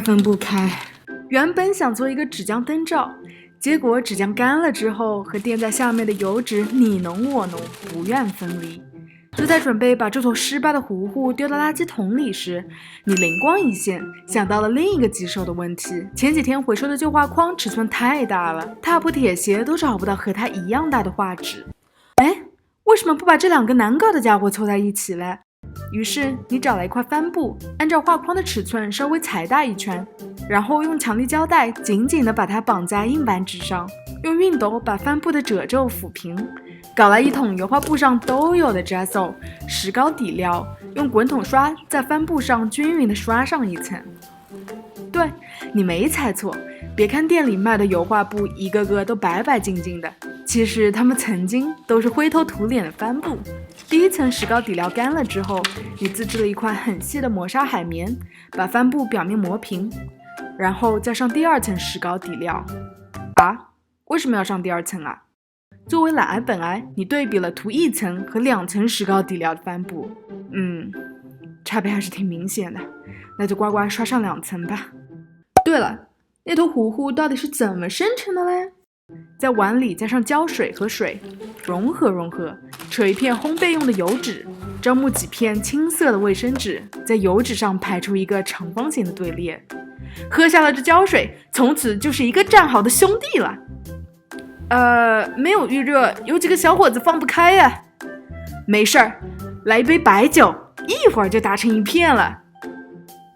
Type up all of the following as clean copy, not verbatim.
分不开。原本想做一个纸浆灯罩，结果纸浆干了之后，和垫在下面的油纸你侬我侬，不愿分离。就在准备把这坨失败的糊糊丢到垃圾桶里时，你灵光一现，想到了另一个棘手的问题。前几天回收的旧画框尺寸太大了，踏破铁鞋都找不到和它一样大的画纸。哎，为什么不把这两个难搞的家伙凑在一起嘞？于是你找来一块帆布，按照画框的尺寸稍微裁大一圈，然后用强力胶带紧紧地把它绑在硬板纸上，用熨斗把帆布的褶皱抚平，搞来一桶油画布上都有的 gesso 石膏底料，用滚筒刷在帆布上均匀地刷上一层。对，你没猜错，别看店里卖的油画布一个个都白白净净的，其实它们曾经都是灰头土脸的帆布。第一层石膏底料干了之后，你自制了一块很细的磨砂海绵，把帆布表面磨平，然后再上第二层石膏底料。啊，为什么要上第二层啊？作为懒癌本癌，你对比了涂一层和2层石膏底料的帆布，差别还是挺明显的，那就乖乖刷上2层吧。对了，那坨糊糊到底是怎么生成的嘞？在碗里加上胶水和水，融合，扯一片烘焙用的油纸，招募几片青色的卫生纸，在油纸上排出一个长方形的队列。喝下了这胶水，从此就是一个战好的兄弟了。没有预热，有几个小伙子放不开呀。没事儿，来一杯白酒，一会儿就打成一片了。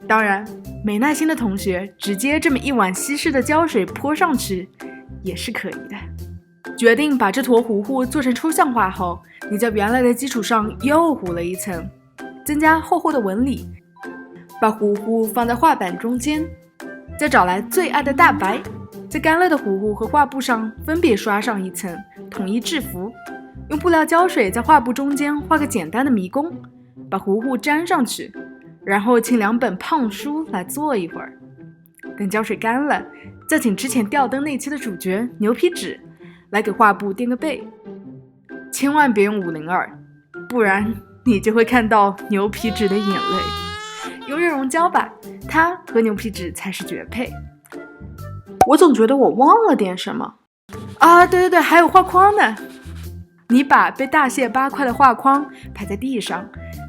当然，没耐心的同学直接这么一碗稀释的胶水泼上去也是可以的。决定把这坨糊糊做成抽象画后，你在原来的基础上又糊了一层，增加厚厚的纹理，把糊糊放在画板中间，再找来最爱的大白，在干了的糊糊和画布上分别刷上一层，统一制服。用布料胶水在画布中间画个简单的迷宫，把糊糊粘上去，然后请2本胖书来做一会儿。等胶水干了，再请之前吊灯那期的主角牛皮纸来给画布垫个背。千万别用502，不然你就会看到牛皮纸的眼泪。用热熔胶吧，它和牛皮纸才是绝配。我总觉得我忘了点什么啊！对，还有画框呢。你把被大卸8块的画框排在地上，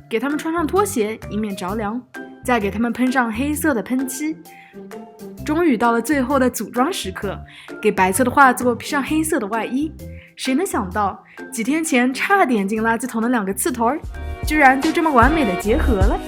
给它们穿上拖鞋，以免着凉，再给它们喷上黑色的喷漆。终于到了最后的组装时刻，给白色的画作披上黑色的外衣。谁能想到，几天前差点进垃圾桶的2个刺头，居然就这么完美的结合了。